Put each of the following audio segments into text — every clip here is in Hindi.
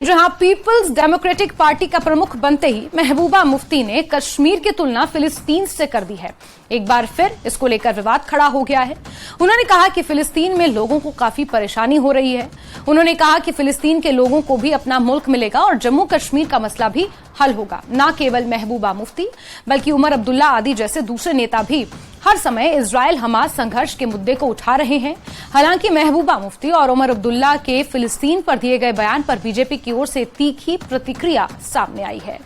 जहां पीपल्स डेमोक्रेटिक पार्टी का प्रमुख बनते ही महबूबा मुफ्ती ने कश्मीर की तुलना फिलिस्तीन से कर दी है। एक बार फिर इसको लेकर विवाद खड़ा हो गया है। उन्होंने कहा कि फिलिस्तीन में लोगों को काफी परेशानी हो रही है। उन्होंने कहा कि फिलिस्तीन के लोगों को भी अपना मुल्क मिलेगा और जम्मू कश्मीर का मसला भी हल होगा। न केवल महबूबा मुफ्ती बल्कि उमर अब्दुल्ला आदि जैसे दूसरे नेता भी हर समय इजराइल हमास संघर्ष के मुद्दे को उठा रहे हैं। हालांकि महबूबा मुफ्ती और उमर अब्दुल्ला के फिलिस्तीन पर दिए गए बयान पर बीजेपी की ओर से तीखी प्रतिक्रिया सामने आई है।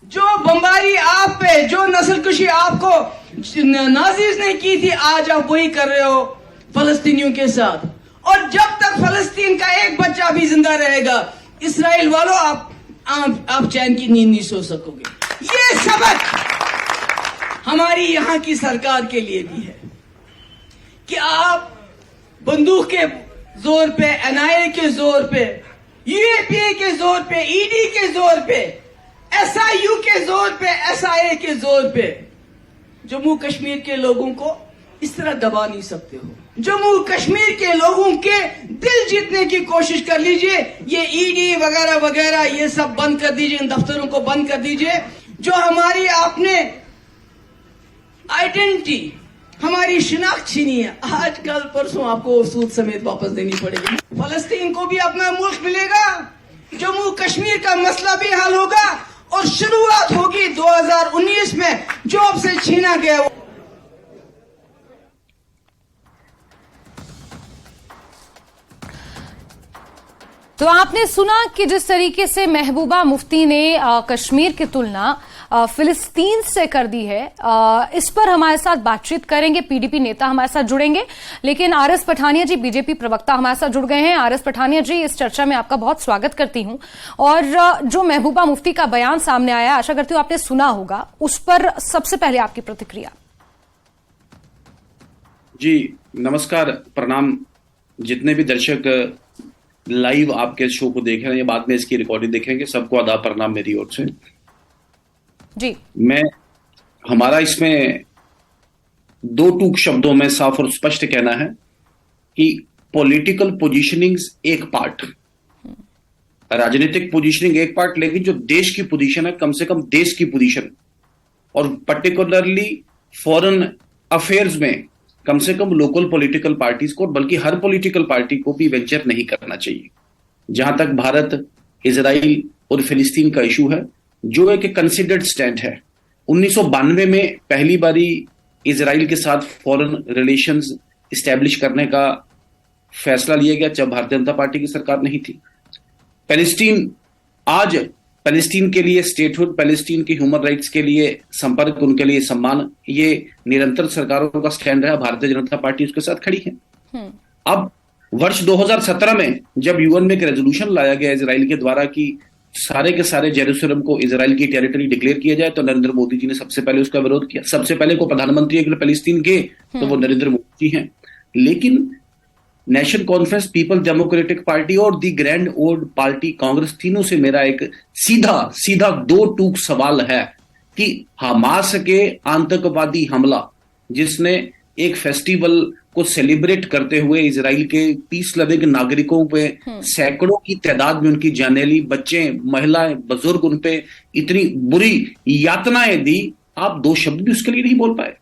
जो बमबारी आप पे, जो नस्लकुशी आपको नाजीज ने की थी, आज आप वही कर रहे हो फलस्तीनियों के साथ। और जब तक फलस्तीन का एक बच्चा भी जिंदा रहेगा, इसराइल वालों आप चैन की नींद नहीं सो सकोगे। ये सबक हमारी यहां की सरकार के लिए भी है कि आप बंदूक के जोर पे, एनआईए के जोर पे, यूएपीए के जोर पे, ईडी के जोर पे, एसआईयू के जोर पे, एसआईए के जोर पे जम्मू कश्मीर के लोगों को इस तरह दबा नहीं सकते हो। जम्मू कश्मीर के लोगों के दिल जीतने की कोशिश कर लीजिए। ये ईडी वगैरह वगैरह ये सब बंद कर दीजिए, इन दफ्तरों को बंद कर दीजिए। जो हमारी आपने आइडेंटिटी, हमारी शिनाख्त छीनी है, आज कल परसों आपको सूद समेत वापस देनी पड़ेगी। फलस्तीन को भी अपना मुल्क मिलेगा, जम्मू कश्मीर का मसला भी हल होगा और शुरुआत होगी 2019 में जो आपसे छीना गया। तो आपने सुना कि जिस तरीके से महबूबा मुफ्ती ने कश्मीर की तुलना फिलिस्तीन से कर दी है। इस पर हमारे साथ बातचीत करेंगे पीडीपी नेता हमारे साथ जुड़ेंगे, लेकिन आरएस पठानिया जी बीजेपी प्रवक्ता हमारे साथ जुड़ गए हैं। आरएस पठानिया जी, इस चर्चा में आपका बहुत स्वागत करती हूं। और जो महबूबा मुफ्ती का बयान सामने आया, आशा करती हूं आपने सुना होगा, उस पर सबसे पहले आपकी प्रतिक्रिया। जी नमस्कार, प्रणाम। जितने भी दर्शक लाइव आपके शो को देख रहे हैं या बाद में इसकी रिकॉर्डिंग देखेंगे, सबको आदाब प्रणाम मेरी ओर से जी। हमारा इसमें दो टूक शब्दों में साफ और स्पष्ट कहना है कि पॉलिटिकल पोजीशनिंग एक पार्ट, राजनीतिक पोजीशनिंग एक पार्ट, लेकिन जो देश की पोजीशन है, कम से कम देश की पोजीशन और पर्टिकुलरली फॉरेन अफेयर्स में कम से कम लोकल पॉलिटिकल पार्टीज को, बल्कि हर पॉलिटिकल पार्टी को भी वेंचर नहीं करना चाहिए। जहां तक भारत, इजराइल और फिलिस्तीन का इशू है, जो एक कंसिडर्ड स्टैंड है। 1992 में पहली बारी इजराइल के साथ फॉरेन रिलेशंस इस्टेब्लिश करने का फैसला लिया गया जब भारतीय जनता पार्टी की सरकार नहीं थी। पैलेस्टीन, आज पैलेस्टीन के लिए स्टेटहुड, पैलेस्टीन की ह्यूमन राइट्स के लिए संपर्क, उनके लिए सम्मान, ये निरंतर सरकारों का स्टैंड रहा। भारतीय जनता पार्टी उसके साथ खड़ी है। अब वर्ष 2017 में जब यूएन में एक रेजोल्यूशन लाया गया इजराइल के द्वारा कि सारे के सारे जेरूसलम को इजराइल की टेरिटरी डिक्लेयर किया जाए, तो नरेंद्र मोदी जी ने सबसे पहले उसका विरोध किया। सबसे पहले को प्रधानमंत्री अगर पैलेस्टीन के तो वो नरेंद्र मोदी जी हैं। लेकिन national conference, people democratic Party और दी ग्रैंड ओल्ड पार्टी कांग्रेस, तीनों से मेरा एक सीधा दो टूक सवाल है कि हमास के आतंकवादी हमला, जिसने एक फेस्टिवल को सेलिब्रेट करते हुए इजराइल के पीस लविंग नागरिकों पे सैकड़ों की तादाद में उनकी जाने ली, बच्चे, महिलाएं, बुजुर्ग, उन पे इतनी बुरी यातनाएं दी, आप दो शब्द भी उसके लिए नहीं बोल पाए।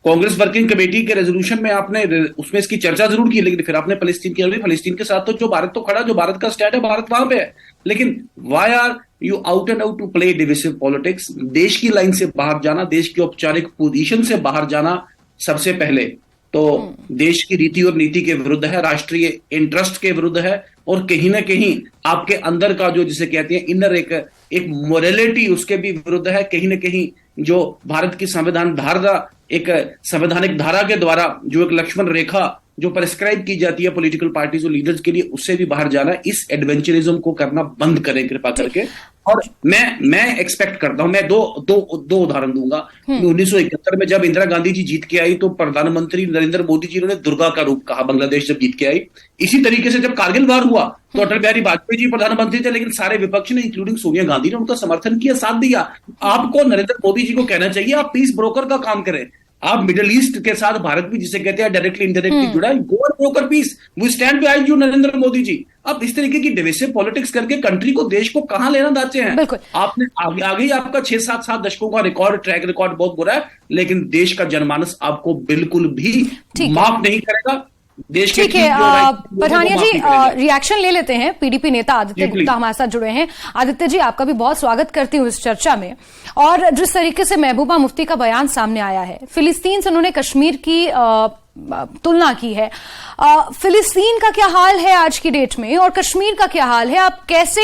कांग्रेस वर्किंग कमेटी के रेजोल्यूशन में आपने उसमें इसकी चर्चा जरूर की, लेकिन फिर आपने फलस्तीन की, फलस्तीन के साथ तो जो भारत तो खड़ा, जो भारत का स्टैंड है, भारत वहां पे है। लेकिन why are you out and out to play divisive politics? देश की लाइन से बाहर जाना, देश की औपचारिक पोजीशन से बाहर जाना सबसे पहले तो देश की रीति और नीति के विरुद्ध है, राष्ट्रीय इंटरेस्ट के विरुद्ध है, और कहीं ना कहीं आपके अंदर का जो जिसे कहते हैं इनर एक मोरालिटी, उसके भी विरुद्ध है। कहीं ना कहीं जो भारत की संविधान धारा, एक संवैधानिक धारा के द्वारा जो एक लक्ष्मण रेखा जो प्रेस्क्राइब की जाती है पॉलिटिकल पार्टीज और लीडर्स के लिए, उससे भी बाहर जाना। इस एडवेंचरिज्म को करना बंद करें कृपा करके। और मैं एक्सपेक्ट करता हूं, मैं दो उदाहरण दूंगा। 1971 में जब इंदिरा गांधी जी जीत के आई तो प्रधानमंत्री नरेंद्र मोदी जी ने दुर्गा का रूप कहा, बांग्लादेश जब जीत के आई। इसी तरीके से जब कारगिल वार हुआ तो अटल बिहारी वाजपेयी जी प्रधानमंत्री थे, लेकिन सारे विपक्ष ने इंक्लूडिंग सोनिया गांधी ने उनका समर्थन किया, साथ दिया। आपको नरेंद्र मोदी जी को कहना चाहिए आप पीस ब्रोकर का काम करें। आप मिडिल ईस्ट के साथ भारत भी जिसे कहते हैं डायरेक्टली इनडायरेक्टली जुड़ा है। Go and broker peace, we stand behind you Narendra Modi ji. आप इस तरीके की डिविसिव पॉलिटिक्स करके कंट्री को, देश को कहां लेना चाहते हैं? आपने आगे ही आपका 6-7 दशकों का ट्रैक रिकॉर्ड बहुत बुरा है, लेकिन देश का जनमानस आपको बिल्कुल भी माफ नहीं करेगा। देश ठीक है पठानिया जी, रिएक्शन ले लेते हैं। पीडीपी नेता आदित्य गुप्ता हमारे साथ जुड़े हैं। आदित्य जी, आपका भी बहुत स्वागत करती हूँ इस चर्चा में। और जिस तरीके से महबूबा मुफ्ती का बयान सामने आया है, फिलिस्तीन से उन्होंने कश्मीर की तुलना की है। फिलिस्तीन का क्या हाल है आज की डेट में और कश्मीर का क्या हाल है? आप कैसे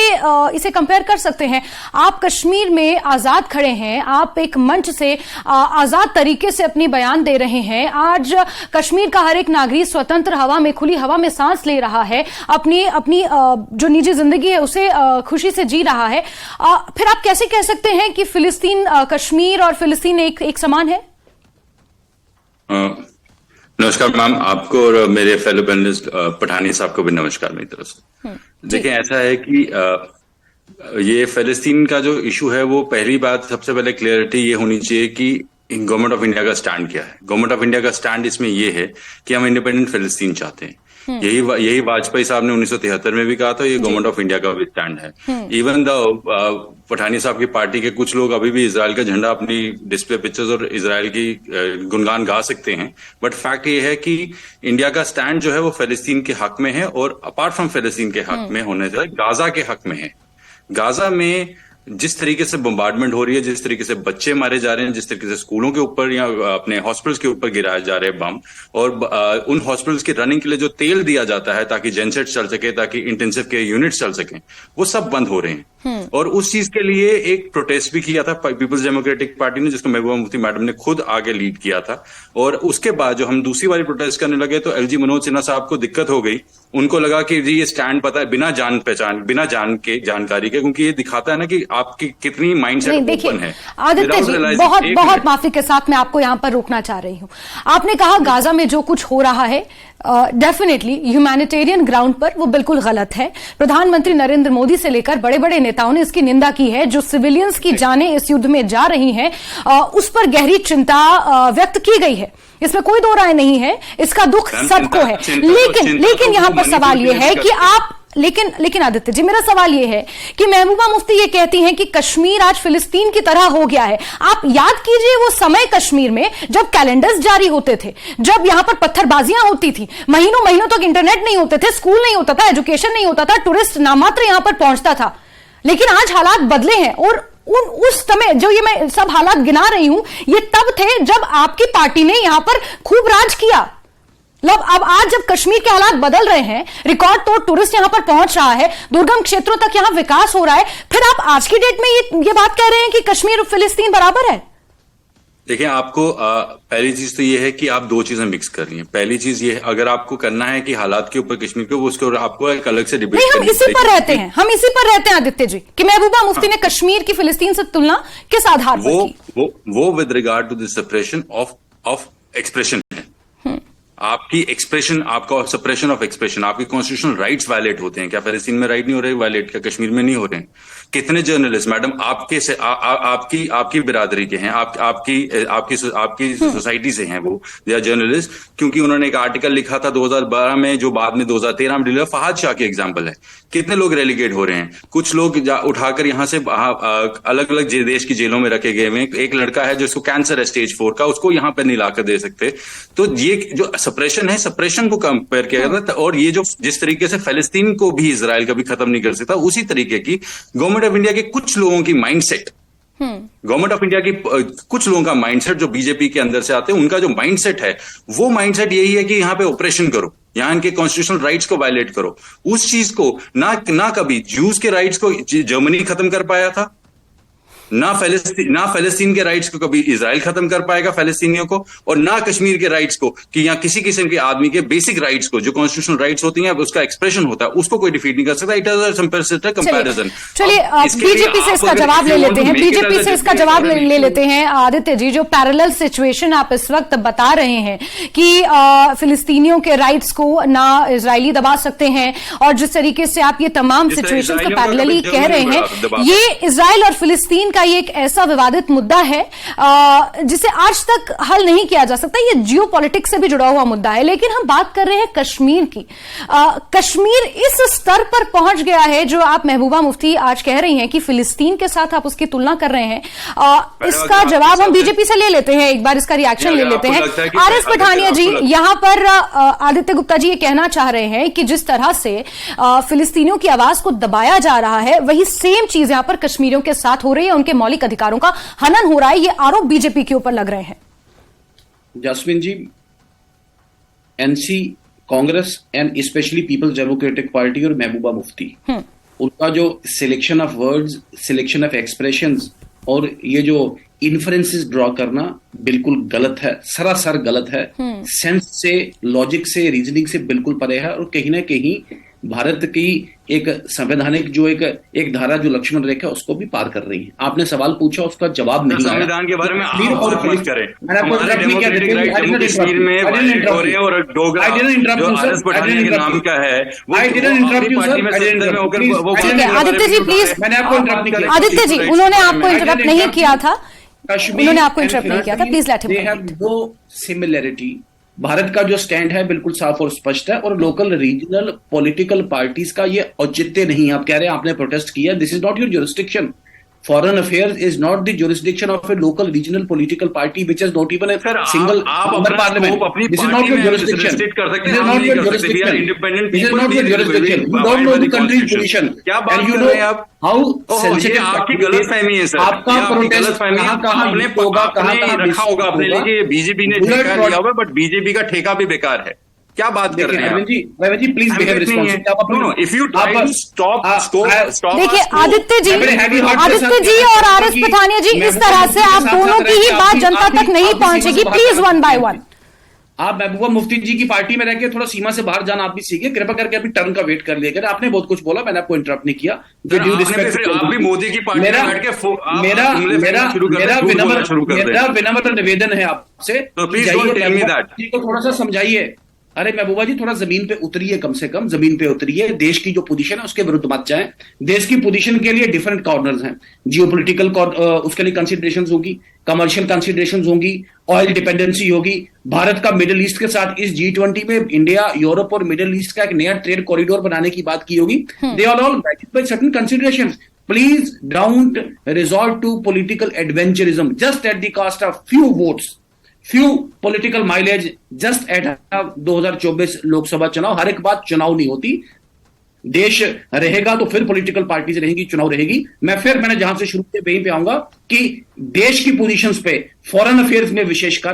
इसे कंपेयर कर सकते हैं? आप कश्मीर में आजाद खड़े हैं, आप एक मंच से आजाद तरीके से अपनी बयान दे रहे हैं। आज कश्मीर का हर एक नागरिक स्वतंत्र हवा में, खुली हवा में सांस ले रहा है, अपनी जो निजी जिंदगी है उसे खुशी से जी रहा है। फिर आप कैसे कह सकते हैं कि फिलिस्तीन, कश्मीर और फिलिस्तीन एक समान है? नमस्कार मैम, आपको और मेरे फेलो पैनलिस्ट पठानी साहब को भी नमस्कार मेरी तरफ से। देखिए, ऐसा है कि ये फिलिस्तीन का जो इशू है, वो पहली बात सबसे पहले क्लियरिटी ये होनी चाहिए कि गवर्नमेंट ऑफ इंडिया का स्टैंड क्या है। गवर्नमेंट ऑफ इंडिया का स्टैंड इसमें ये है कि हम इंडिपेंडेंट फिलिस्तीन चाहते हैं। यही वाजपेयी साहब ने 1973 में भी कहा था, ये गवर्नमेंट ऑफ इंडिया का भी स्टैंड है। इवन द पठानी साहब की पार्टी के कुछ लोग अभी भी इजराइल का झंडा अपनी डिस्प्ले पिक्चर्स और इजराइल की गुणगान गा सकते हैं, बट फैक्ट ये है कि इंडिया का स्टैंड जो है वो फिलिस्तीन के हक में है, और अपार्ट फ्रॉम फिलिस्तीन के हक में होने से गाजा के हक में है। गाजा में जिस तरीके से बम्बार्डमेंट हो रही है, जिस तरीके से बच्चे मारे जा रहे हैं, जिस तरीके से स्कूलों के ऊपर या अपने हॉस्पिटल्स के ऊपर गिराए जा रहे हैं बम, और उन हॉस्पिटल्स की रनिंग के लिए जो तेल दिया जाता है ताकि जेनसेट चल सके, ताकि इंटेंसिव केयर यूनिट्स चल सके, वो सब बंद हो रहे हैं। और उस चीज के लिए एक प्रोटेस्ट भी किया था पीपल्स डेमोक्रेटिक पार्टी ने, जिसको महबूबा मुफ्ती मैडम ने खुद आगे लीड किया था। और उसके बाद जो हम दूसरी वाली प्रोटेस्ट करने लगे तो एलजी मनोज सिन्हा साहब को दिक्कत हो गई। उनको लगा कि जी ये स्टैंड पता है बिना जान पहचान, बिना जानकारी के, क्योंकि ये दिखाता है ना कि आपकी कितनी माइंडसेट ओपन है। आदित्य जी, बहुत माफी के साथ मैं आपको यहां पर रोकना चाह रही हूं। आपने कहा गाजा में जो कुछ हो रहा है डेफिनेटली ह्यूमैनिटेरियन ग्राउंड पर वो बिल्कुल गलत है। प्रधानमंत्री नरेंद्र मोदी से लेकर बड़े बड़े नेताओं ने इसकी निंदा की है। जो सिविलियंस की जानें इस युद्ध में जा रही हैं उस पर गहरी चिंता व्यक्त की गई है, इसमें कोई दो राय नहीं है, इसका दुख सबको है। लेकिन यहां पर सवाल यह है कि आप लेकिन आदित्य जी, मेरा सवाल यह है कि महबूबा मुफ्ती ये कहती हैं कि कश्मीर आज फिलिस्तीन की तरह हो गया है। आप याद कीजिए वो समय कश्मीर में जब कैलेंडर्स जारी होते थे, जब यहां पर पत्थरबाजियां होती थी, महीनों महीनों तक इंटरनेट नहीं होते थे, स्कूल नहीं होता था, एजुकेशन नहीं होता था, टूरिस्ट नामात्र यहां पर पहुंचता था। लेकिन आज हालात बदले हैं, और उस समय जो ये मैं सब हालात गिना रही हूं, ये तब थे जब आपकी पार्टी ने यहां पर खूब राज किया। अब आज जब कश्मीर के हालात बदल रहे हैं, रिकॉर्ड तोड़ टूरिस्ट यहां पर पहुंच रहा है, दुर्गम क्षेत्रों तक यहां विकास हो रहा है, फिर आप आज की डेट में ये बात कह रहे हैं कि कश्मीर और फिलिस्तीन बराबर है? देखिए, आपको पहली चीज तो ये है कि आप दो चीजें मिक्स कर रही हैं। पहली चीज ये है, अगर आपको करना है कि हालात के ऊपर कश्मीर के, उसको आपको एक अलग से डिबेट नहीं, हम इसी पर रहते हैं आदित्य जी, कि महबूबा मुफ्ती ने कश्मीर की फिलिस्तीन से तुलना किस आधार पर की? वो with regard to the suppression of expression है। आपकी एक्सप्रेशन, आपका सप्रेशन ऑफ एक्सप्रेशन, आपके कॉन्स्टिट्यूशनल राइट्स वायलेट होते हैं। क्या फिलिस्तीन में राइट नहीं हो रहे वायलेट? क्या कश्मीर में नहीं हो रहे हैं? कितने जर्नलिस्ट मैडम आपके से आपकी बिरादरी के हैं, आपकी सोसाइटी से हैं, वो दे आर जर्नलिस्ट, क्योंकि उन्होंने एक आर्टिकल लिखा था 2012 में जो बाद में 2013 में डिलीवर, फहाद शाह के एग्जाम्पल है। कितने लोग रेलीगेट हो रहे हैं, कुछ लोग उठाकर यहां से अलग अलग देश की जेलों में रखे गए हैं। एक लड़का है जिसको कैंसर है स्टेज 4 का, उसको यहां पर नहीं लाकर दे सकते। तो ये जो सप्रेशन है, सप्रेशन को कंपेयर किया जाता है। और ये जो जिस तरीके से फिलिस्तीन को भी इजराइल कभी खत्म नहीं कर सकता, उसी तरीके की गवर्नमेंट ऑफ इंडिया के कुछ लोगों की माइंडसेट, गवर्नमेंट ऑफ इंडिया की कुछ लोगों का माइंडसेट जो बीजेपी के अंदर से आते हैं, उनका जो माइंडसेट है, वो माइंडसेट यही है कि यहां पे ऑपरेशन करो, यहां इनके कॉन्स्टिट्यूशनल राइट्स को वायलेट करो। उस चीज को ना कभी ज्यूज के राइट्स को जर्मनी खत्म कर पाया था, ना फिलिस्तीन के राइट्स को कभी इजराइल खत्म कर पाएगा फिलिस्तीनियों को, और ना कश्मीर के राइट्स को, कि यहाँ किसी किस्म के आदमी के बेसिक राइट्स को, जो कॉन्स्टिट्यूशनल राइट्स होती हैं, उसका एक्सप्रेशन होता है, उसको कोई डिफीट नहीं कर सकता। It is a comparison. चलिए बीजेपी से इसका जवाब ले लेते हैं। आदित्य जी, जो पैरेलल सिचुएशन आप इस वक्त बता रहे हैं कि फिलिस्तीनियों के राइट्स को ना इजरायली दबा सकते हैं, और जिस तरीके से आप ये तमाम सिचुएशन को पैरेलली कह रहे हैं, ये इजराइल और फिलिस्तीन का ये एक ऐसा विवादित मुद्दा है जिसे आज तक हल नहीं किया जा सकता। ये जियोपॉलिटिक्स से भी जुड़ा हुआ मुद्दा है, लेकिन हम बात कर रहे हैं कश्मीर की। कश्मीर इस स्तर पर पहुंच गया है जो आप महबूबा मुफ्ती आज कह रही हैं कि फिलिस्तीन के साथ आप उसकी तुलना कर रहे हैं। इसका जवाब हम बीजेपी से ले लेते हैं, एक बार इसका रिएक्शन ले लेते हैं। आरएस पठानिया जी, यहां पर आदित्य गुप्ता जी ये कहना चाह रहे हैं कि जिस तरह से फिलिस्तीनियों की आवाज को दबाया जा रहा है, वही सेम चीज यहां पर कश्मीरियों के साथ हो रही है, उनके मौलिक अधिकारों का हनन हो रहा है। ये आरोप बीजेपी के ऊपर लग रहे हैं। Jasmine ji, NC, Congress and specially Peoples Democratic Party और महबूबा मुफ्ती, उनका जो selection of words, selection of expressions और ये जो इन्फ्रेंसेस ड्रॉ करना बिल्कुल गलत है, सरासर गलत है। सेंस से, लॉजिक से, रीजनिंग से बिल्कुल परे है और कहीं ना कहीं भारत की एक संवैधानिक जो एक धारा जो लक्ष्मण रेखा उसको भी पार कर रही है। आपने सवाल पूछा, उसका जवाब नहीं आया। संविधान के बारे में आप मत करें। मैंने आपको जम्मू कश्मीर में वायलेट हो रहे हैं और डोगरा जो आरएस पठानिया के नाम का है वो पार्टी में सत्ता में होकर वो। आदित्य जी प्लीज, मैंने आपको इंटरप्ट नहीं किया। आदित्य जी, उन्होंने आपको इंटरप्ट नहीं किया था, उन्होंने आपको इंटरप्ट नहीं किया था, please let him complete. No similarity. Bharat का जो स्टैंड है बिल्कुल साफ और स्पष्ट है और लोकल रीजनल पॉलिटिकल पार्टीज का ये औचित्य नहीं है। आप कह रहे हैं आपने प्रोटेस्ट किया, this is not your jurisdiction. Foreign affairs is not the jurisdiction of a local regional political party which has not even a single member parliament. This is not your jurisdiction. This is not your jurisdiction. This is not your jurisdiction. You don't know the country's position. And you know how sensitive आपकी गलतफहमी है सर। आपका प्रोटेस्ट कहाँ होगा, कहाँ रखा होगा अपने लिए। बीजेपी ने ठेका लिया होगा, बट बीजेपी का ठेका भी बेकार है। क्या बात कर रहे हैं Ravindra ji? Please behave responsibly. If you try to stop देखिए आदित्य जी और आरएस पठानिया जी, इस तरह से आप दोनों की ही बात जनता तक नहीं पहुंचेगी। Please one by one. आप महबूबा मुफ्ती जी की पार्टी में रहकर थोड़ा सीमा से बाहर जाना आप भी सीखिए, कृपा करके अभी टर्न का वेट कर लिया। आपने बहुत कुछ बोला, मैंने आपको इंटरप्ट नहीं किया। आप भी मोदी की पार्टी मेरा विनम्र निवेदन है आपसे, को थोड़ा सा समझाइए। अरे महबूबा जी, थोड़ा जमीन पे उतरिए, कम से कम जमीन पे उतरिए। देश की जो पोजीशन है उसके विरुद्ध मत जाएं। देश की पोजीशन के लिए डिफरेंट कॉर्नर्स हैं। जियोपॉलिटिकल उसके लिए कंसिडरेशंस होगी, कमर्शियल कंसिडरेशंस होगी, ऑयल डिपेंडेंसी होगी। भारत का मिडिल ईस्ट के साथ इस G20 में इंडिया, यूरोप और मिडिल ईस्ट का एक नया ट्रेड कॉरिडोर बनाने की बात की होगी। They are all backed by certain considerations. Please don't resort to political adventurism just at the cost of few votes, few political mileage just at 2024 Lok Sabha चुनाव। हर एक बात चुनाव नहीं होती। देश रहेगा तो फिर पॉलिटिकल पार्टीज रहेंगी, चुनाव रहेगी। मैंने जहां से शुरू किया वहीं पे आऊंगा कि देश की पोजीशंस पे, फॉरेन अफेयर्स में विशेषकर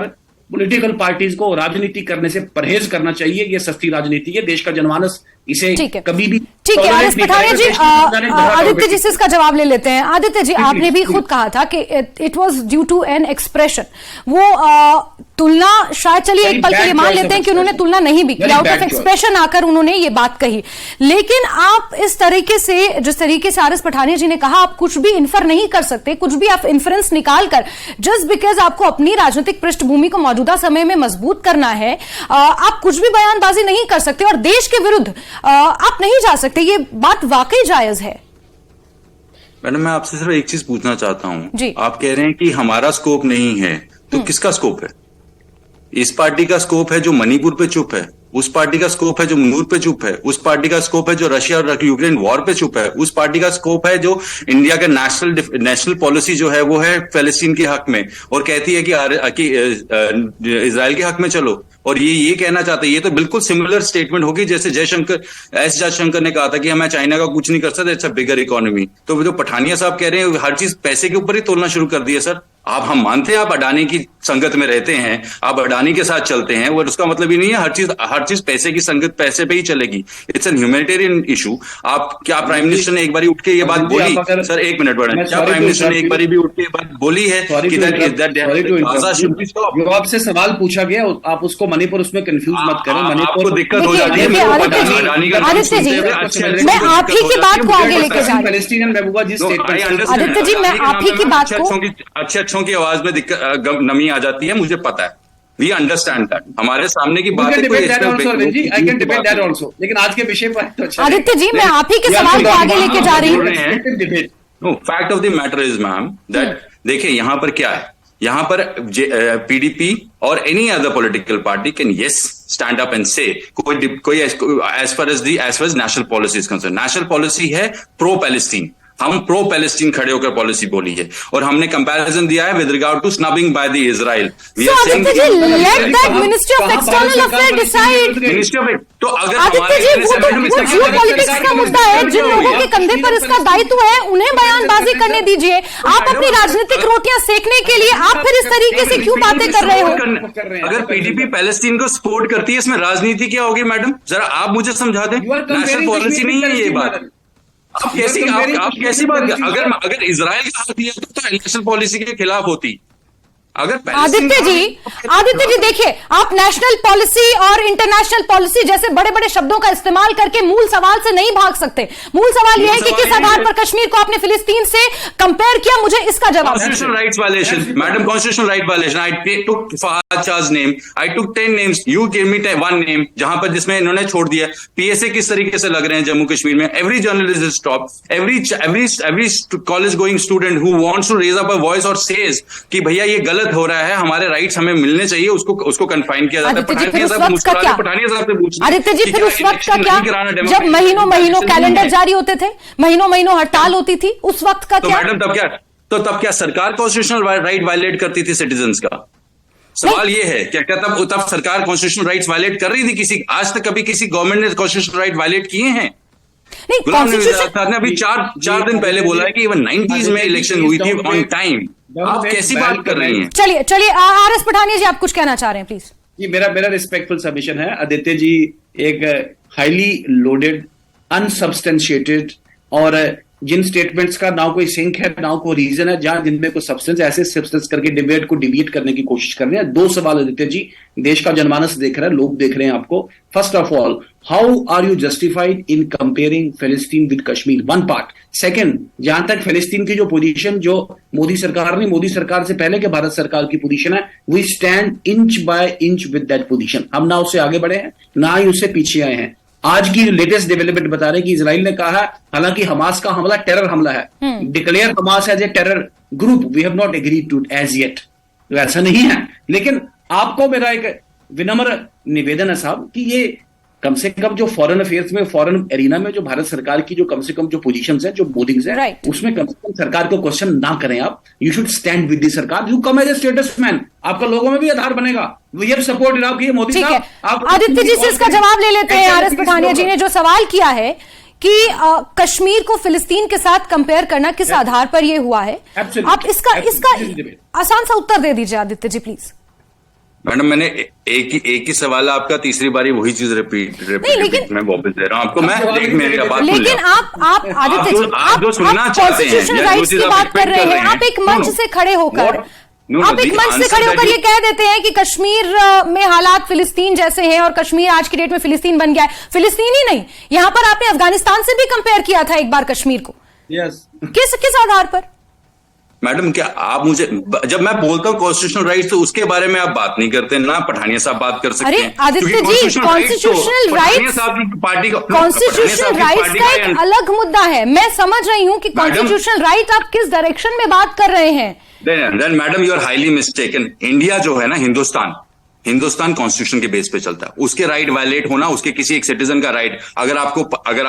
पॉलिटिकल पार्टीज को राजनीति करने से परहेज करना चाहिए। ये सस्ती राजनीति है। देश का जनमानस इसे कभी भी। ठीक है आरएस पठानिया जी, आदित्य जी से इसका जवाब ले लेते हैं। आदित्य जी, आपने भी खुद कहा था कि it was due to an expression. वो तुलना शायद, चलिए एक पल के लिए मान लेते हैं कि उन्होंने तुलना नहीं भी की, आउट ऑफ एक्सप्रेशन आकर उन्होंने ये बात कही। लेकिन आप इस तरीके से, जिस तरीके से आरएस पठानिया जी ने कहा, आप कुछ भी इन्फर नहीं कर सकते, कुछ भी आप इन्फ्रेंस निकाल कर, जस्ट बिकॉज आपको अपनी राजनीतिक पृष्ठभूमि को मौजूदा समय में मजबूत करना है, आप कुछ भी बयानबाजी नहीं कर सकते और देश के विरुद्ध आप नहीं जा सकते। ये बात वाकई जायज है। मैडम, मैं आपसे सिर्फ एक चीज पूछना चाहता हूं जी। आप कह रहे हैं कि हमारा स्कोप नहीं है, तो किसका स्कोप है? इस पार्टी का स्कोप है जो मणिपुर पे चुप है, उस पार्टी का स्कोप है जो मनूर पे चुप है, उस पार्टी का स्कोप है जो रशिया और यूक्रेन वॉर पे चुप है, उस पार्टी का स्कोप है जो इंडिया का नेशनल पॉलिसी जो है वो है फलस्तीन के हक में और कहती है कि इजराइल के हक में चलो। और ये कहना चाहते हैं, ये तो बिल्कुल सिमिलर स्टेटमेंट होगी जैसे जयशंकर ने कहा था कि मैं चाइना का कुछ नहीं कर सकते, इट्स अ बिगर इकोनॉमी। तो जो पठानिया साहब कह रहे हैं हर चीज पैसे के ऊपर ही तोलना शुरू कर दिया। सर, हम मानते हैं आप अडानी की संगत में रहते हैं, आप अडानी के साथ चलते हैं, और उसका मतलब ही नहीं है हर चीज पैसे की संगत, पैसे पे ही चलेगी। It's an humanitarian issue. आप क्या प्राइम मिनिस्टर ने एक बार उठ के ये बात बोली? सर एक मिनट मैडम, क्या प्राइम मिनिस्टर ने एक बार भी उठ के ये बात बोली है कि जो आपसे सवाल पूछा गया आप उसको मणिपुर उसमें कंफ्यूज मत करें। मणिपुर को दिक्कत हो जाती है। आदित्य जी, मैं आप ही की बात को आगे लेके जा रही हूं। महबूबा जी स्टेटमेंट, आदित्य जी, मैं आप ही की बात को, अच्छे की आवाज में नमी आ जाती है, मुझे पता है। We understand that. हमारे सामने की बात है, लेकिन आज के विषय पर आदित्य जी, मैं आप ही के सवाल को आगे लेके जा रही हूँ। No, fact of the matter is ma'am that देखिए यहां पर क्या है, यहां पर पीडीपी और any other political party can yes stand up and say कोई as far as national policy is concern, national policy है प्रो पैलेस्टीन, हम प्रो पैलेस्टीन खड़े होकर पॉलिसी बोली है और हमने कंपैरिजन दिया है with regard to snubbing by the Israel. Ministry of external affair decide. Ministry of तो अगर आदित्य जी, वो जियोपॉलिटिक्स का मुद्दा है, जिन लोगों के कंधे पर इसका दायित्व है उन्हें बयानबाजी करने दीजिए। आप अपनी राजनीतिक रोटियां सेकने के लिए आप फिर इस तरीके से क्यों बातें कर रहे हो? अगर पीडीपी पैलेस्टीन को सपोर्ट करती है इसमें राजनीति क्या होगी मैडम, जरा आप मुझे समझा दें। नेशनल पॉलिसी नहीं है ये बात। आप कैसी बात, अगर इजराइल का साथ दिया तो नेशनल पॉलिसी के खिलाफ होती। अगर आदित्य जी देखिए, आप नेशनल पॉलिसी और इंटरनेशनल पॉलिसी जैसे बड़े बड़े शब्दों का इस्तेमाल करके मूल सवाल से नहीं भाग सकते। मूल सवाल यह है कि किस आधार पर कश्मीर को आपने फिलिस्तीन से कंपेयर किया, मुझे इसका जवाब। Constitutional rights violation madam, constitutional right violation. I took Fahad Shah's name, I took 10 names, you give me 1 name, जहां पर जिसमें इन्होंने छोड़ दिया। पीएसए किस तरीके से लग रहे हैं जम्मू कश्मीर में, every journalist is stop, every college going student who wants to raise up a voice और सेज कि भैया ये गलत हो रहा है, हमारे राइट्स हमें मिलने चाहिए, उसको कन्फाइन किया जाता है। आदित्य जी, फिर उस वक्त का क्या, जब महीनों कैलेंडर जारी होते थे, महीनों हड़ताल होती थी, उस वक्त का क्या? मैडम तब क्या सरकार कॉन्स्टिट्यूशनल राइट वायलेट करती थी सिटीजन्स का? सवाल ये है क्या तब सरकार कॉन्स्टिट्यूशनल राइट्स वायलेट कर रही थी? किसी आज तक कभी किसी गवर्नमेंट ने कॉन्स्टिट्यूशनल राइट वायलेट किए हैं? गुलाम नबी आजाद ने अभी चार दिन पहले बोला है कि इवन 90s में इलेक्शन हुई थी ऑन टाइम। आप कैसी बात कर रही हैं? चलिए आर एस पठानिया जी, आप कुछ कहना चाह रहे हैं प्लीज। जी, मेरा रिस्पेक्टफुल सबमिशन है। आदित्य जी एक हाईली लोडेड, अनसब्सटेंशिएटेड और जिन स्टेटमेंट्स का ना कोई सिंक है ना कोई रीजन है, जहां जिनमें कोई सब्सटेंस, ऐसे सब्सटेंस करके डिबेट को डिविएट करने की कोशिश कर रहे हैं। 2 सवाल आदित्य जी, देश का जनमानस देख रहा है, लोग देख रहे हैं आपको। First of all, how are you justified in comparing फिलिस्तीन विद कश्मीर? 1 पार्ट। सेकंड, जहां तक फिलिस्तीन की जो पोजीशन जो मोदी सरकार से पहले के भारत सरकार की पोजीशन है, we stand inch by inch with that position. हम ना उससे आगे बढ़े हैं ना ही उससे पीछे आए हैं। आज की लेटेस्ट डेवलपमेंट बता रहे हैं कि इजराइल ने कहा, हालांकि हमास का हमला टेरर हमला है, declare Hamas as a terror group, we have not agreed to as yet. तो ऐसा नहीं है। लेकिन आपको मेरा एक विनम्र निवेदन है साहब कि ये कम से कम जो फॉरेन अफेयर्स में, फॉरेन एरिना में जो भारत सरकार की जो कम से कम जो पोजीशंस है, जो बोर्डिंग्स है, उसमें कम से कम सरकार को क्वेश्चन ना करें आप। You should stand with the सरकार, you come as a statesman, आपका लोगों में भी आधार बनेगा। वी हैव सपोर्टेड आप, मोदी साहब। आदित्य जी से इसका जवाब ले लेते हैं। आर एस पठानिया जी ने जो सवाल किया है कि कश्मीर को फिलिस्तीन के साथ कंपेयर करना किस आधार पर यह हुआ है, आप इसका आसान सा उत्तर दे दीजिए आदित्य जी प्लीज। मैडम, मैंने एक ही सवाल आपका तीसरी बारी वही चीज रिपीट मैं वापस दे रहा हूँ आपको। मैं मेरी बात, लेकिन आप आदित्य जी, आप कॉन्स्टिट्यूशनल राइट्स की बात कर रहे हैं। आप एक मंच से खड़े होकर ये कह देते हैं कि कश्मीर में हालात फिलिस्तीन जैसे हैं और कश्मीर आज की डेट में फिलिस्तीन बन गया है। फिलिस्तीन ही नहीं, यहां पर आपने अफगानिस्तान से भी कंपेयर किया था एक बार कश्मीर को। किस आधार पर? मैडम, क्या आप मुझे, जब मैं बोलता हूँ कॉन्स्टिट्यूशनल राइट्स तो उसके बारे में आप बात नहीं करते ना। पठानिया साहब बात कर सकते हैं। अरे आदित्य जी, कॉन्स्टिट्यूशनल राइट्स का एक अलग मुद्दा है। मैं समझ रही हूँ कि कॉन्स्टिट्यूशनल राइट आप किस डायरेक्शन में बात कर रहे हैं। Then madam, you are highly mistaken. India जो है ना, हिंदुस्तान कॉन्स्टिट्यूशन के बेस पे चलता है। उसके राइट वायलेट होना, उसके किसी एक सिटीजन का राइट, अगर आपको बेटर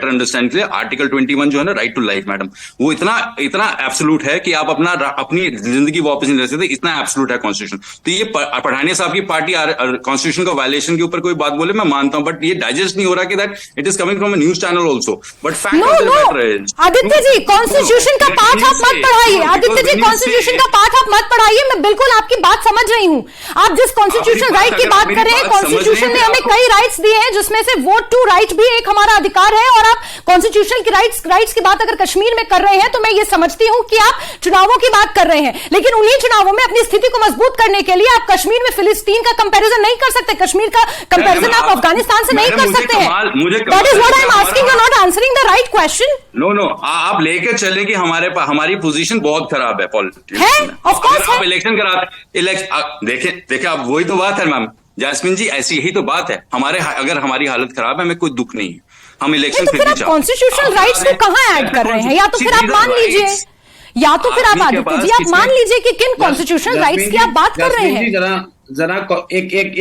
अंडरस्टैंडिंग के लिए आर्टिकल 21 जो है ना, राइट टू लाइफ मैडम, वो इतना एब्सोल्यूट है कि आप अपनी जिंदगी वापस नहीं ले सकते, इतना एब्सोल्यूट है कॉन्स्टिट्यूशन। तो ये पठानिया साहब की पार्टी कॉन्स्टिट्यूशन का वायलेशन के ऊपर कोई बात बोले, मैं मानता हूं, बट ये डाइजेस्ट नहीं हो रहा कि that it is coming from a news channel also. But fact, Aditya ji, constitution का पाठ आप मत पढ़ाइए। आदित्य जी, कॉन्स्टिट्यूशन का पाठ आप मत पढ़ाइए। मैं बिल्कुल आपकी बात समझ रही हूं। आप जिस कॉन्स्टिट्यूशन राइट की बात कर रहे हैं, कॉन्स्टिट्यूशन ने हमें कई राइट्स दिए हैं, जिसमें से वोट टू राइट भी एक हमारा अधिकार है। और आप कॉन्स्टिट्यूशन की राइट्स की बात अगर कश्मीर में कर रहे हैं तो मैं ये समझती हूं कि आप चुनावों की बात कर रहे हैं, लेकिन उन्हीं चुनावों में अपनी स्थिति को मजबूत करने के लिए आप कश्मीर में फिलिस्तीन का कंपैरिजन नहीं कर सकते। कश्मीर का कंपैरिजन आप अफगानिस्तान से नहीं कर सकते हैं। That is what I am asking, you not answering the right question. No, आप लेके चलें कि हमारी पोजीशन बहुत खराब है पॉलिटिक्स में। ऑफ कोर्स आप इलेक्शन कराते, देखिए आप, वही तो बात है मैम, जैस्मिन जी, ऐसी यही तो बात है। अगर हमारी हालत खराब है, हमें कोई दुख नहीं है। हम इलेक्शन तो फिर आप कॉन्स्टिट्यूशनल राइट्स को कहां ऐड कर रहे हैं? या तो फिर आप मान लीजिए, या तो फिर आप आदित्य जी आप मान लीजिए कि किन कॉन्स्टिट्यूशनल राइट्स की आप बात कर रहे हैं। जरा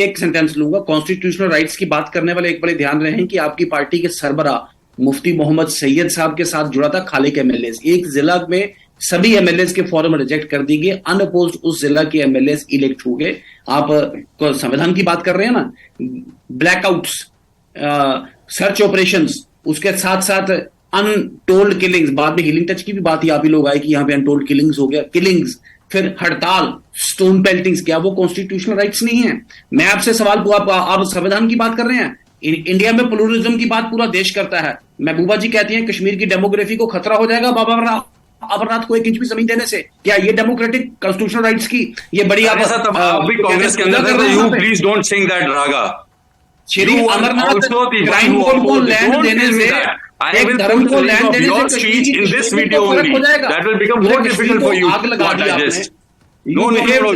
एक सेंटेंस लूंगा। कॉन्स्टिट्यूशनल राइट्स की बात करने वाले एक बड़े ध्यान रहे कि आपकी पार्टी के सरबरा मुफ्ती मोहम्मद सैयद साहब के साथ जुड़ा था खालिक एमएलए। एक जिला में सभी एमएलए के फॉर्म रिजेक्ट कर दी गए, अनअपोज्ड उस जिला के एमएलए इलेक्ट हो गए। आप संविधान की बात कर रहे हैं ना, ब्लैकआउट्स, सर्च ऑपरेशंस, उसके साथ साथ अनटोल्ड किलिंग्स, बाद में हीलिंग टच की भी बात ही आप ही लोग आए कि यहाँ पे अनटोल्ड किलिंग्स हो गया, किलिंग्स, फिर हड़ताल, स्टोन पेल्टिंग्स, क्या वो कॉन्स्टिट्यूशनल राइट्स नहीं है? मैं आपसे सवाल, आप संविधान की बात कर रहे हैं। इंडिया में प्लूरलिज्म की बात पूरा देश करता है। महबूबा जी कहती हैं कश्मीर की डेमोग्राफी को खतरा हो जाएगा बाबा अमरनाथ को 1 इंच भी जमीन देने से। क्या ये डेमोक्रेटिक कॉन्स्टिट्यूशनल राइट्स की ये बड़ी कांग्रेस के अंदर था? You please don't sing that raga. Shri Amarnath को लैंड देने से, धर्म को लैंड देने से in this video only, that will become more difficult for you to digest. No,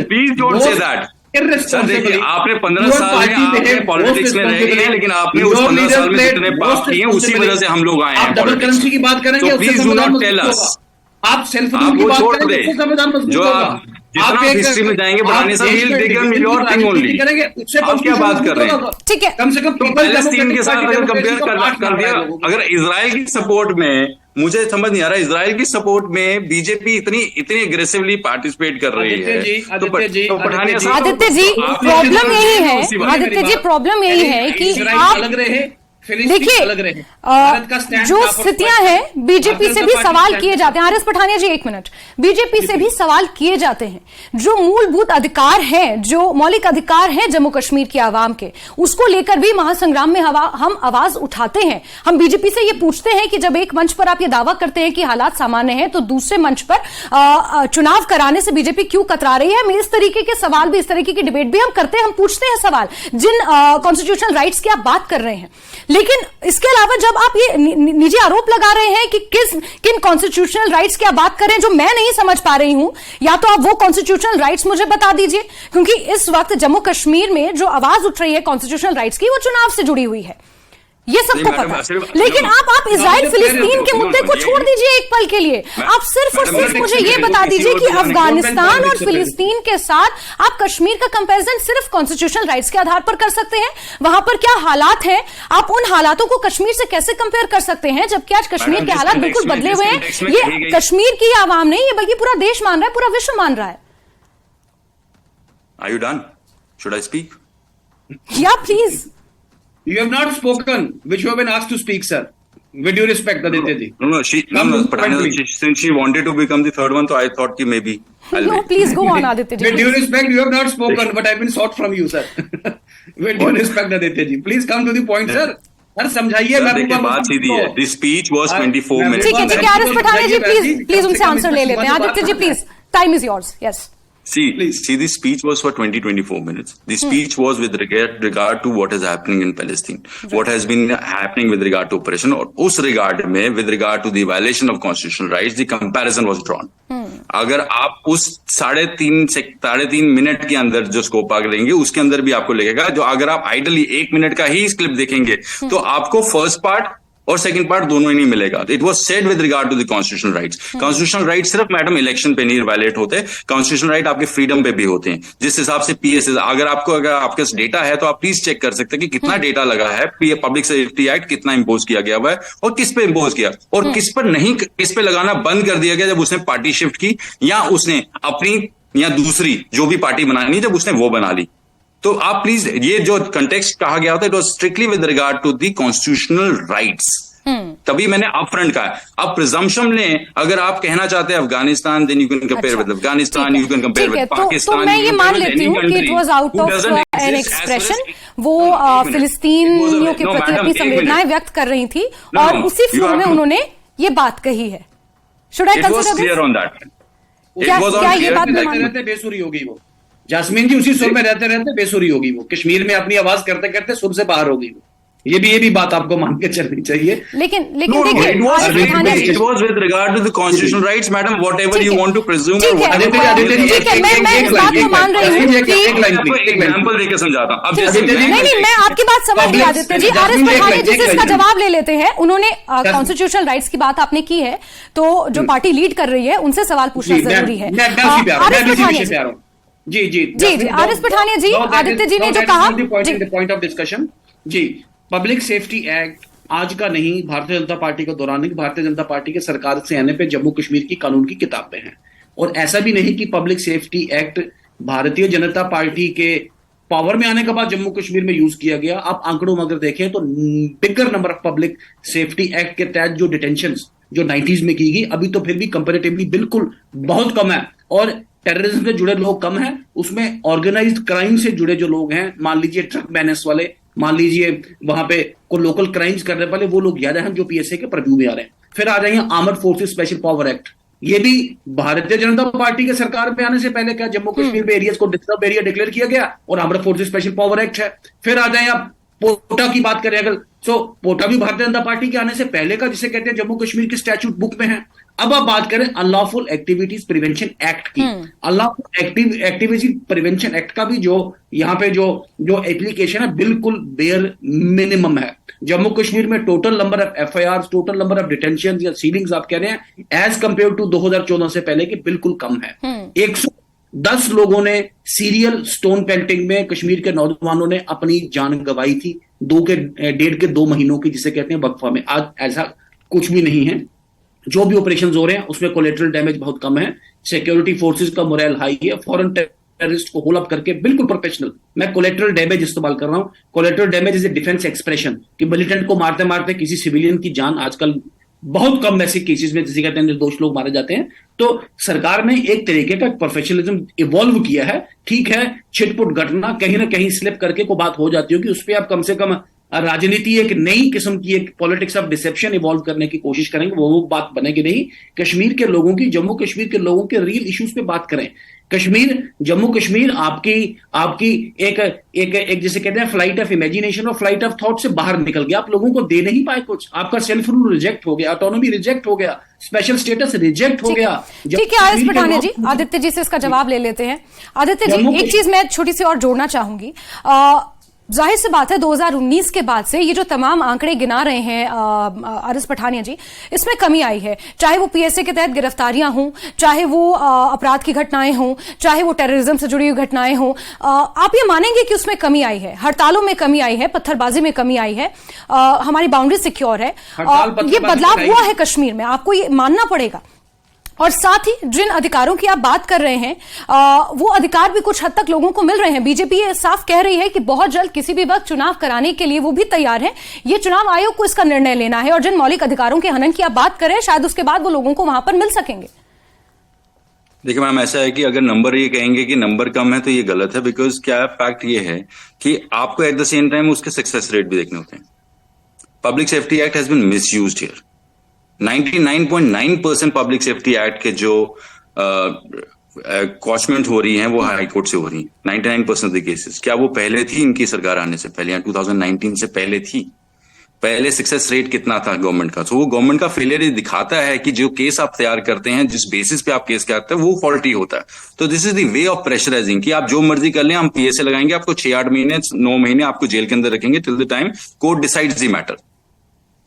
please don't say that. Sir देखिए, आपने 15 साल में आपने पॉलिटिक्स में रहे हैं, लेकिन आपने उस 15 साल में जितने पाप किए उसी वजह से हम लोग आए हैं। डबल करेंसी की बात करेंगे, please do not tell us. आप सेल्फ रूल की बात करेंगे, संविधान मजबूत जो होगा। आप हिस्ट्री में जाएंगे बढ़ाने से योर थिंग ओनली। आप क्या बात कर रहे हैं? ठीक है, कम से कम पैलेस्टीन के साथ अगर कंपेयर कर दिया, अगर इजराइल की सपोर्ट में, मुझे समझ नहीं आ रहा, इजराइल की सपोर्ट में बीजेपी इतनी एग्रेसिवली पार्टिसिपेट कर रही है। आदित्य जी प्रॉब्लम यही है, आदित्य जी प्रॉब्लम यही है कि आप देखिए जो स्थितियां हैं, बीजेपी से भी सवाल किए जाते हैं। आरएस पठानिया जी 1 मिनट, बीजेपी से भी सवाल किए जाते हैं। जो मूलभूत अधिकार हैं, जो मौलिक अधिकार हैं जम्मू कश्मीर की आवाम के, उसको लेकर भी महासंग्राम में हम आवाज उठाते हैं। हम बीजेपी से ये पूछते हैं कि जब एक मंच पर आप ये दावा करते हैं कि हालात सामान्य हैं, तो दूसरे मंच पर चुनाव कराने से बीजेपी क्यों कतरा रही है? इस तरीके के सवाल भी, इस तरीके की डिबेट भी हम करते हैं, हम पूछते हैं सवाल जिन कॉन्स्टिट्यूशनल राइट्स की आप बात कर रहे हैं। लेकिन इसके अलावा जब आप ये निजी आरोप लगा रहे हैं कि किन कॉन्स्टिट्यूशनल राइट्स की आप बात करें जो मैं नहीं समझ पा रही हूं, या तो आप वो कॉन्स्टिट्यूशनल राइट्स मुझे बता दीजिए, क्योंकि इस वक्त जम्मू कश्मीर में जो आवाज उठ रही है कॉन्स्टिट्यूशनल राइट्स की, वो चुनाव से जुड़ी हुई है, ये सबको पता है। लेकिन आप इजराइल फिलिस्तीन के मुद्दे को छोड़ दीजिए एक पल के लिए। आप सिर्फ और सिर्फ मुझे ये बता दीजिए कि अफगानिस्तान और फिलिस्तीन के साथ आप कश्मीर का कंपैरिजन सिर्फ कॉन्स्टिट्यूशनल राइट्स के आधार पर कर सकते हैं। वहां पर क्या हालात हैं, आप उन हालातों को कश्मीर से कैसे कंपेयर कर सकते हैं, जबकि आज कश्मीर के हालात बिल्कुल बदले हुए हैं। ये कश्मीर की आवाम नहीं, ये बल्कि पूरा देश मान रहा है, पूरा विश्व मान रहा है। Are you done? Should I speak? Yeah, please. You have not spoken, which you have been asked to speak, sir. With due respect, Aditya ji. No, since she wanted to become the third one, so I thought that maybe. No, please go on, Aditya ji. With due respect, you have not spoken, but I've been sought from you, sir. With due respect, Aditya ji, please come to the point, sir. Sir समझाइए। देखिए बात सीधी है। The speech was 24 minutes. ठीक है, आरएस पठानिया जी प्लीज उनसे आंसर ले लेते हैं। Aditya ji please, time is yours. Yes. See, the speech was for 24 minutes. The speech was with regard to what is happening in Palestine, what has been happening with regard to operation, और उस regard में with regard to the violation of constitutional rights, the comparison was drawn. अगर आप उस 3.5 मिनट के अंदर जो स्कोप आगे लेंगे, उसके अंदर भी आपको लगेगा, जो अगर आप आइडली 1 मिनट का ही क्लिप देखेंगे, तो आपको फर्स्ट पार्ट और सेकंड पार्ट दोनों ही नहीं मिलेगा। It was said with regard to the constitutional rights. Constitutional rights सिर्फ मैडम इलेक्शन पे नहीं वायलेट होते, कॉन्स्टिट्यूशनल राइट आपके फ्रीडम पे भी होते हैं। जिस हिसाब से पीएसएस, अगर आपके पास डेटा है तो आप प्लीज चेक कर सकते हैं कि कितना डेटा लगा है, पब्लिक सेफ्टी एक्ट कितना इंपोज किया गया हुआ है और किस पे इंपोज किया, और किस पर नहीं, किस पे लगाना बंद कर दिया गया जब उसने पार्टी शिफ्ट की, या उसने अपनी या दूसरी जो भी पार्टी बनानी जब उसने वो बना ली। तो आप प्लीज, ये जो कंटेक्स्ट कहा गया होता है, it was strictly with regard to the constitutional rights. तभी मैंने अपफ्रंट कहा। अब प्रिजम्पशन लें, अगर आप कहना चाहते हैं Afghanistan, then you can compare with Afghanistan, you can compare with Pakistan. तो मैं ये मान लेती हूँ कि it was out of an expression. वो फिलिस्तीनियों के प्रति अपनी संवेदनाएं व्यक्त कर रही थी और उसी फ्लो में उन्होंने ये बात कही है। Should I consider clear on that? क्या ये बात रहते बेसुरी होगी वो? जास्मीन जी उसी सुर में रहते रहते बेसुरी होगी वो, कश्मीर में अपनी आवाज करते करते सुर से बाहर होगी वो। ये भी बात आपको मान के चलनी चाहिए। लेकिन No, देखिए, it was Arif with regard to the constitutional rights, madam. Whatever you want to presume. ठीक है, ठीक है, मैं इस बात को मान रही हूँ कि एग्जाम्पल देकर समझाता हूँ। अब नहीं, मैं आपकी बात समझ गई आदित्य जी। आरिफ पठानिया जी से इसका जवाब ले लेते हैं। उन्होंने कॉन्स्टिट्यूशनल राइट्स की बात आपने की है, तो जो पार्टी लीड कर रही है उनसे सवाल पूछना जरूरी है। आरिफ पठानिया जी, आरिफ पठानिया जी, आदित्य जी ने जो कहा, point of discussion ji, public safety act आज का नहीं, भारतीय जनता पार्टी के दौरान नहीं, भारतीय जनता पार्टी के सरकार से आने पे जम्मू कश्मीर की कानून की किताब में है। और ऐसा भी नहीं कि public safety act Bharatiya Janata party के पावर में आने के बाद जम्मू कश्मीर में यूज किया गया। आप आंकड़ों में अगर देखें तो bigger number of public safety act के तहत जो डिटेंशन जो 90s में की गई, अभी तो फिर भी कंपैरेटिवली बिल्कुल बहुत कम है। और टेररिज्म से जुड़े लोग कम हैं, उसमें ऑर्गेनाइज्ड क्राइम से जुड़े जो लोग हैं, मान लीजिए ट्रक बैनर्स वाले, मान लीजिए वहां पे कोई लोकल क्राइम्स करने वाले, वो लोग ज्यादा हैं जो पीएसए के परव्यू में आ रहे हैं। फिर आ जाएंगे armed forces special power act, ये भी भारतीय जनता पार्टी के सरकार में आने से पहले क्या जम्मू कश्मीर में एरियाज को डिस्टर्ब एरिया डिक्लेयर किया गया, और armed forces special power act है। फिर आ जाए आप पोटा की बात करें अगर, तो पोटा भी भारतीय जनता पार्टी के आने से पहले का, जिसे कहते हैं जम्मू कश्मीर की स्टैट्यूट बुक में है। अब आप बात करें अनलॉफुल एक्टिविटीज प्रिवेंशन एक्ट की, अनलॉफुल एक्टिविटी प्रिवेंशन एक्ट का भी जो यहाँ पे जो एप्लीकेशन है बिल्कुल बेयर मिनिमम है। जम्मू कश्मीर में total number of FIR, total number of detention या सीलिंग्स आप कह रहे हैं एज कंपेयर टू 2014 से पहले की बिल्कुल कम है। 110 लोगों ने सीरियल स्टोन पेल्टिंग में कश्मीर के नौजवानों ने अपनी जान गंवाई थी, 1.5 महीनों की, जिसे कहते हैं वक्फा में। आज ऐसा कुछ भी नहीं है। जो भी ऑपरेशंस हो रहे हैं उसमें कोलेटरल डैमेज बहुत कम है, सिक्योरिटी फोर्सेस का मोरल हाई है, फॉरेन टेररिस्ट को होल अप करके बिल्कुल प्रोफेशनल, मैं कोलेटरल डैमेज इस्तेमाल कर रहा हूं। Collateral damage is a defence expression कि मिलिटेंट को मारते मारते किसी सिविलियन की जान, आजकल बहुत कम ऐसे केसेस में जिसे कहते हैं निर्दोष लोग मारे जाते हैं। तो सरकार ने एक तरीके का प्रोफेशनलिज्म इवॉल्व किया है। ठीक है, छिटपुट घटना कहीं ना कहीं स्लिप करके को बात हो जाती हो कि उस पर आप कम से कम राजनीति एक नई किस्म की एक पॉलिटिक्स ऑफ डिसेप्शन इवॉल्व करने की कोशिश करेंगे, वो बात बनेगी नहीं। कश्मीर के लोगों की, जम्मू कश्मीर के लोगों के रियल इश्यूज पे बात करें। जम्मू कश्मीर आपकी एक जिसे कहते हैं फ्लाइट ऑफ इमेजिनेशन और फ्लाइट ऑफ थॉट से बाहर निकल गया। आप लोगों को दे नहीं पाए कुछ, आपका सेल्फ रूल रिजेक्ट हो गया, ऑटोनॉमी रिजेक्ट हो गया, स्पेशल स्टेटस रिजेक्ट हो गया। ठीक है आरिफ पठानिया जी, आदित्य जी से इसका जवाब ले लेते हैं। आदित्य जी, एक चीज मैं छोटी सी और जोड़ना चाहूंगी। जाहिर सी बात है 2019 के बाद से ये जो तमाम आंकड़े गिना रहे हैं आरिफ पठानिया जी, इसमें कमी आई है। चाहे वो पीएसए के तहत गिरफ्तारियां हों, चाहे वो अपराध की घटनाएं हों, चाहे वो टेररिज्म से जुड़ी हुई घटनाएं हों, आप ये मानेंगे कि उसमें कमी आई है? हड़तालों में कमी आई है, पत्थरबाजी में कमी आई है, हमारी बाउंड्री सिक्योर है, ये बदलाव हुआ है कश्मीर में, आपको ये मानना पड़ेगा। और साथ ही जिन अधिकारों की आप बात कर रहे हैं, वो अधिकार भी कुछ हद तक लोगों को मिल रहे हैं। बीजेपी ये साफ कह रही है कि बहुत जल्द किसी भी वक्त चुनाव कराने के लिए वो भी तैयार है। ये चुनाव आयोग को इसका निर्णय लेना है, और जिन मौलिक अधिकारों के हनन की आप बात करें, शायद उसके बाद वो लोगों को वहां पर मिल सकेंगे। देखिए मैम, ऐसा है कि अगर नंबर ये कहेंगे कि नंबर कम है तो ये गलत है। बिकॉज क्या फैक्ट ये है कि आपको एट द सेम टाइम उसके सक्सेस रेट भी देखने होते हैं। Public safety act has been misused here. 99.9% public safety act के जो कॉचमेंट हो रही हैं वो हाई कोर्ट से हो रही हैं। 99% ऑफ द केसेस, क्या वो पहले थी इनकी सरकार आने से पहले या 2019 से पहले थी? पहले सक्सेस रेट कितना था गवर्नमेंट का? तो वो गवर्नमेंट का फेलियर ये दिखाता है कि जो केस आप तैयार करते हैं, जिस बेसिस पे आप केस करते हैं, वो फॉल्टी होता है। तो this is the way of pressurising कि आप जो मर्जी कर लें, हम पीएसए लगाएंगे, आपको 6-8 महीने 9 महीने आपको जेल के अंदर रखेंगे till the time court decides the matter.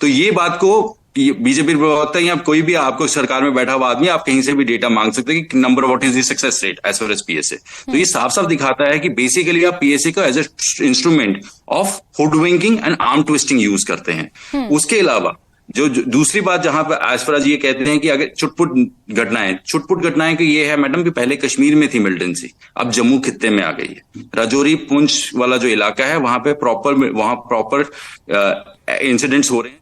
तो ये बात को बीजेपी प्रवक्ता या कोई भी आपको सरकार में बैठा हुआ आदमी, आप कहीं से भी डेटा मांग सकते हैं कि number what is the success rate as far as PSA. तो ये साफ साफ दिखाता है कि बेसिकली आप पीएसए का as a instrument of hoodwinking and arm twisting use करते हैं। उसके अलावा जो दूसरी बात जहां पर एज फार एज ये कहते हैं कि अगर छुटपुट घटनाएं कि ये है मैडम कि पहले कश्मीर में थी मिलिटेंसी, अब जम्मू खित्ते में आ गई है। राजौरी पुंछ वाला जो इलाका है वहां प्रॉपर इंसिडेंट्स हो रहे हैं।